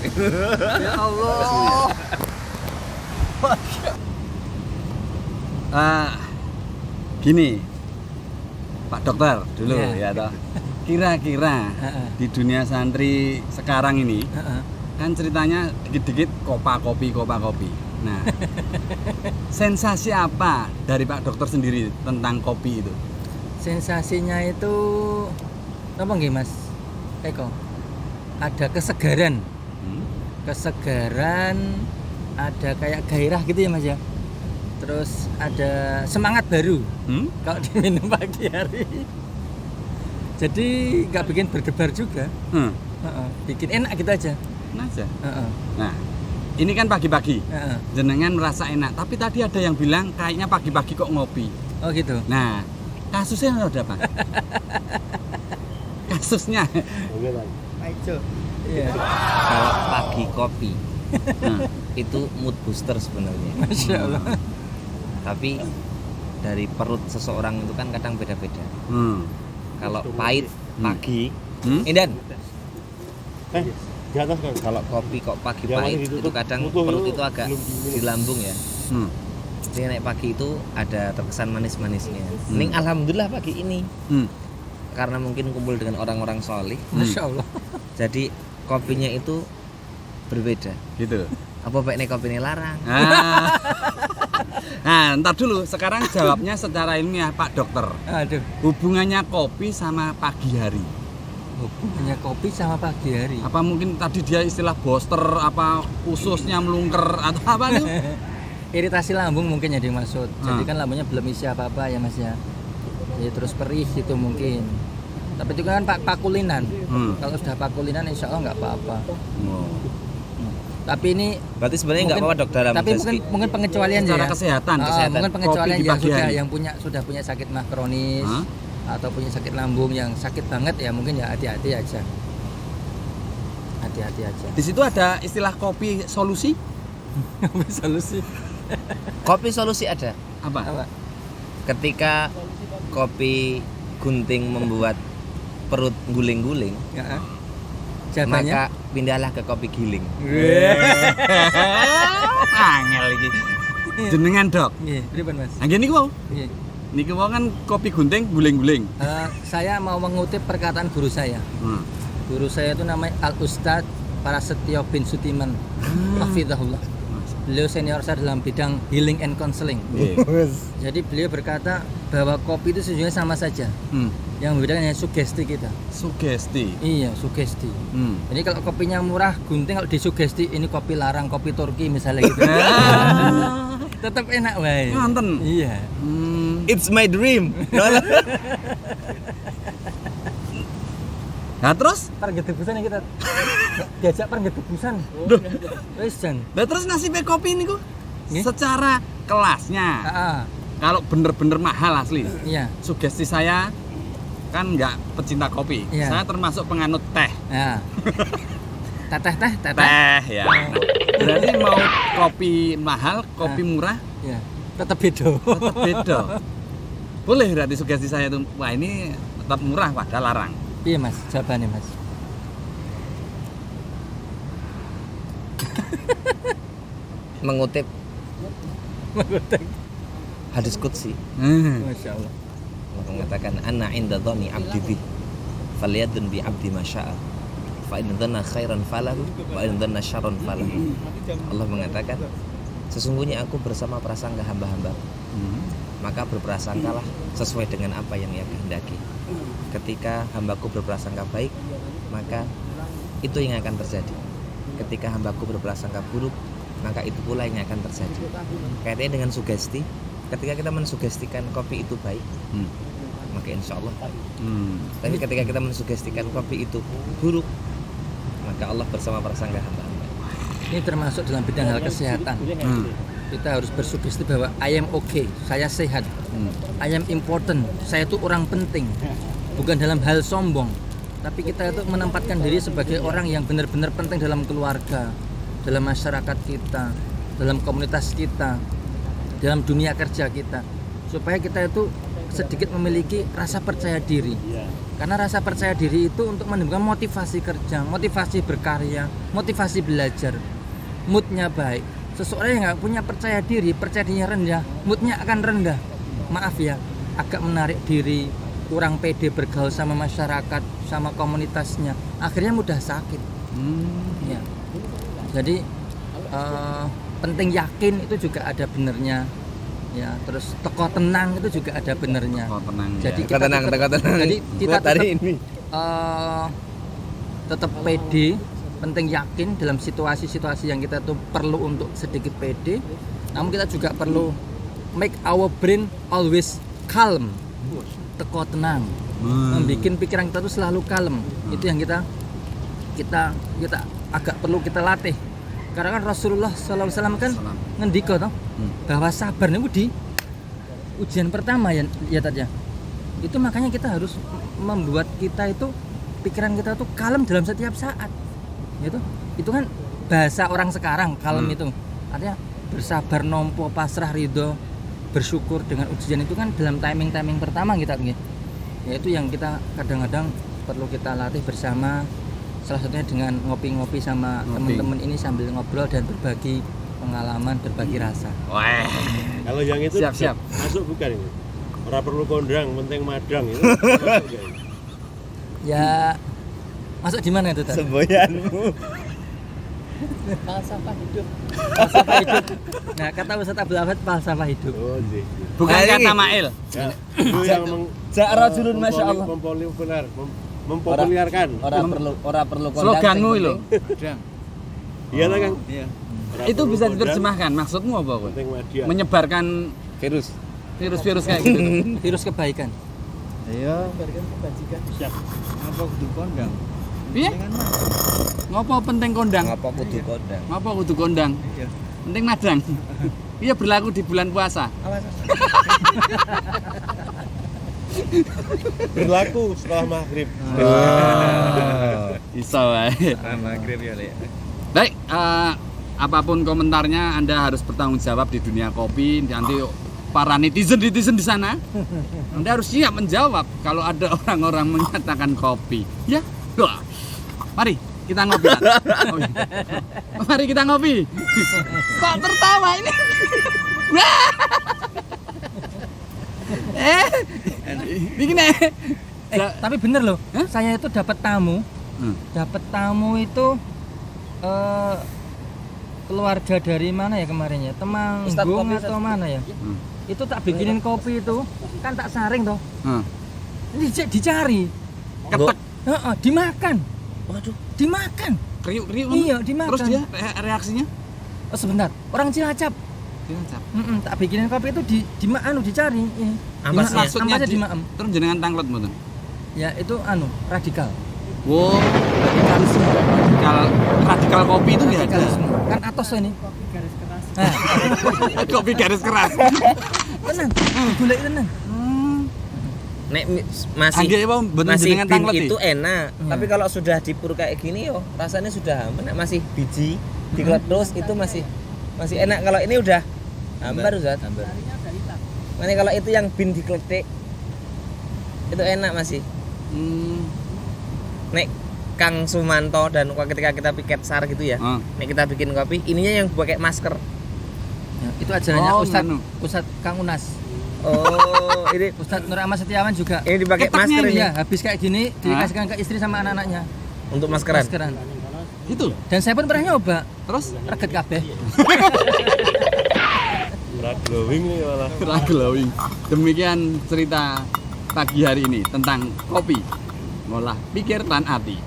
Ya Allah. Gini, Pak Dokter dulu Iya. ya toh. Kira-kira di dunia santri sekarang ini kan ceritanya dikit-dikit kopi. Nah, sensasi apa dari Pak Dokter sendiri tentang kopi itu? Sensasinya itu apa nggih Mas Eko? Ada kesegaran. Kesegaran, ada kayak gairah gitu ya Mas ya. Terus ada semangat baru kalau diminum pagi hari. Jadi nggak bikin berdebar juga. Bikin enak gitu aja. Enak aja. Nah, ini kan pagi-pagi. Jenengan merasa enak, tapi tadi ada yang bilang kayaknya pagi-pagi kok ngopi. Oh gitu. Nah, kasusnya ada apa? Kasusnya. Iya. Kalau pagi kopi itu mood booster sebenarnya. Masya Allah. Tapi dari perut seseorang itu kan kadang beda-beda. Kalau pahit pagi, Indan. Di atas kan. Kalau kopi kok pagi pahit itu kadang perut itu agak di lambung ya. Jadi naik pagi itu ada terkesan manis-manisnya. Mending alhamdulillah pagi ini. Karena mungkin kumpul dengan orang-orang solih. Masya Allah. Jadi kopinya itu berbeda. Gitu. Apa baiknya kopi ini larang? Nah, ntar dulu. Sekarang jawabnya secara ilmiah Pak Dokter. Aduh. Hubungannya kopi sama pagi hari. Hubungannya kopi sama pagi hari. Apa mungkin tadi dia istilah booster, apa ususnya melungker atau apa nih? Iritasi lambung mungkin ya dimaksud. Jadi kan lambungnya belum isi apa-apa ya Mas ya. Jadi terus perih gitu mungkin. Tapi itu kan pakulinan. Kalau sudah pakulinan insya Allah nggak apa-apa. Tapi ini Berarti sebenarnya nggak apa-apa dokter. tapi mungkin pengecualian Secara ya. kesehatan. Mungkin pengecualian Kopi di yang pagi hari. sudah punya sakit mah kronis atau punya sakit lambung yang sakit banget ya mungkin ya hati-hati aja. Hati-hati aja. Di situ ada istilah kopi solusi. Solusi. Kopi solusi ada. Apa? Apa? Ketika kopi gunting membuat perut guling-guling, Ya. Jawabannya maka pindahlah ke kopi giling. Angel iki. Jenengan Dok. Nggih, pripun Mas? Nah gini kok. Nggih. Niki wau kan kopi gunting guling-guling. Saya mau mengutip perkataan guru saya. Guru saya itu namanya Al Ustadz Prasetyo bin Sutiman. Hafizahullah. Beliau senior saya dalam bidang healing and counseling. Jadi beliau berkata bahwa kopi itu sejujurnya sama saja. Yang membedakan hanya sugesti kita. Sugesti. Iya, sugesti. Jadi kalau kopinya murah, gunting kalau disugesti ini kopi larang, kopi Turki misalnya gitu. Tetap enak wae. Ngonten. Iya. It's my dream. Nah terus? Pergedebusan yang kita diajak pergedebusan. Wis jan. Nah terus nasibnya kopi ini kok Nggih? secara kelasnya. Kalau bener-bener mahal asli. Iya. Sugesti saya kan nggak pecinta kopi. Iya. Saya termasuk penganut teh. Ya. Teteh. Teh ya. Berarti mau kopi mahal, kopi murah Ya. Tetap beda. tetap beda. Boleh berarti sugesti saya itu, wah ini tetap murah padahal larang. Iya Mas, jawabannya Mas. Mengutip hadis qudsi, Masya Allah. Allah mengatakan ana inda dhani abdi bi falyadun bi abdi ma syaa fa in dhanna khairan falahu wa in dhanna syarran falahu. Allah mengatakan sesungguhnya aku bersama prasangka hamba-hamba, maka berprasangkalah sesuai dengan apa yang ia kehendaki. Ketika hambaku berprasangka baik, maka itu yang akan terjadi. Ketika hambaku berprasangka buruk, maka itu pula yang akan terjadi. Kaitannya dengan sugesti, ketika kita mensugestikan kopi itu baik, maka insya Allah baik. Tapi ketika kita mensugestikan kopi itu buruk, maka Allah bersama prasangka hamba-hamba. Ini termasuk dalam bidang hal kesehatan. Kita harus bersugesti bahwa I am okay, saya sehat. I am important, saya itu orang penting. Bukan dalam hal sombong, tapi kita itu menempatkan diri sebagai orang yang benar-benar penting dalam keluarga, dalam masyarakat kita, dalam komunitas kita, dalam dunia kerja kita, supaya kita itu sedikit memiliki rasa percaya diri. Karena rasa percaya diri itu untuk menimbulkan motivasi kerja, motivasi berkarya, motivasi belajar. Moodnya baik. Seseorang yang nggak punya percaya dirinya rendah, moodnya akan rendah. Maaf ya, agak menarik diri, kurang pede bergaul sama masyarakat, sama komunitasnya, akhirnya mudah sakit. Ya. Jadi penting yakin itu juga ada benernya. Ya, terus teko tenang itu juga ada benernya. Teko tenang. Jadi Ya. kita tenang. Jadi kita Buat hari tetap, ini. tetap pede, penting yakin dalam situasi-situasi yang kita tuh perlu untuk sedikit pede. Namun kita juga perlu make our brain always calm. Teko tenang. Membikin pikiran kita tuh selalu kalem. Itu yang kita agak perlu kita latih. Karena kan Rasulullah SAW kan ngendika toh bahwa sabar niku di ujian pertama ya tadi ya. Itu makanya kita harus membuat kita itu pikiran kita tuh kalem dalam setiap saat. Gitu. Itu kan bahasa orang sekarang kalem itu. Artinya bersabar, nompo, pasrah, ridho, bersyukur dengan ujian itu kan dalam timing pertama kita nggih. Ya itu yang kita kadang-kadang perlu kita latih bersama. Salah satunya dengan ngopi-ngopi sama teman-teman ini sambil ngobrol dan berbagi pengalaman, berbagi rasa. Wah. Kalau yang itu Siap. masuk bukan ini? Orang perlu kondang, penting madang itu. Masuk nggak ini? Ya masuk di mana itu tadi? Semboyanmu. Falsafah hidup. Falsafah hidup. Nah, kata Ustaz Abdul Ahad falsafah hidup. Oh, sih. Bukan Nah, kata ini. Mail. Ya, itu yang Ja'rajulun masya Allah. mempopulerkan. Ora perlu Sloganmu itu. Iya lah Kang. Iya. Ora Itu perlu bisa kondang, diterjemahkan. Maksudmu apa, Kun? penting madang. Menyebarkan virus-virus kayak gitu. Virus kebaikan. Iya, berikan kebajikan. Siap. Apa kudu kondang? Piye? Ngopo penting kondang? Ngapa kudu kondang? Ngopo kudu kondang? Iya. Penting madang. Iya berlaku di bulan puasa. Berlaku setelah maghrib. Iso wae. Maghrib ya, Lek. Baik, apapun komentarnya Anda harus bertanggung jawab di dunia kopi. Nanti para netizen di sana, Anda harus siap menjawab kalau ada orang-orang menyatakan kopi. Ya, wah. Mari kita ngopi. Lan. Mari kita ngopi. Kok tertawa ini? Bikin Tapi bener loh, saya itu dapat tamu. Dapat tamu itu keluarga dari mana ya kemarin ya? Temanggung atau mana ya? Itu tak bikinin kopi itu, kan tak saring toh. Ini dicari. Ketek. Dimakan. Waduh. Dimakan. Kriuk-kriuk. Iya, dimakan. Terus dia reaksinya? Oh, sebentar. Orang Cilacap. Tak bikinin kopi itu dicari. Ampasnya. Ampasnya dimaem. Terus jenengan tanglet mboten? Ya itu radikal. Wow, Radikalisme. radikal kopi itu nggak ada. Radikalisme. Kan atos ini. Kopi garis keras. Kopi garis keras. Tenan. Golek tenan. Nek masih Angge apa mboten masih jenengan bin tanglet itu enak. Tapi kalau sudah dipur kayak gini yo rasanya sudah hambar. Nek masih biji dikeletus itu masih enak. Kalau ini udah hambar Ustaz. Makanya kalau itu yang bin dikletik itu enak masih. Nek Kang Sumanto dan ketika kita piket SAR gitu ya. Nek kita bikin kopi, ininya yang pakai masker. Ya, itu ajarannya nganu. Ustadz Kang Unas. Oh, ini Ustadz Nur Ahmad Setiawan juga. ini dipakai Keteknya masker ini Iya, habis kayak gini dikasihkan ke istri sama anak-anaknya. untuk maskeran. Maskeran. Itu. Dan saya pun pernah nyoba. Terus Reget kabeh. Berat glowing nih malah. glowing. Demikian cerita pagi hari ini tentang kopi. Ngolah pikir lan ati.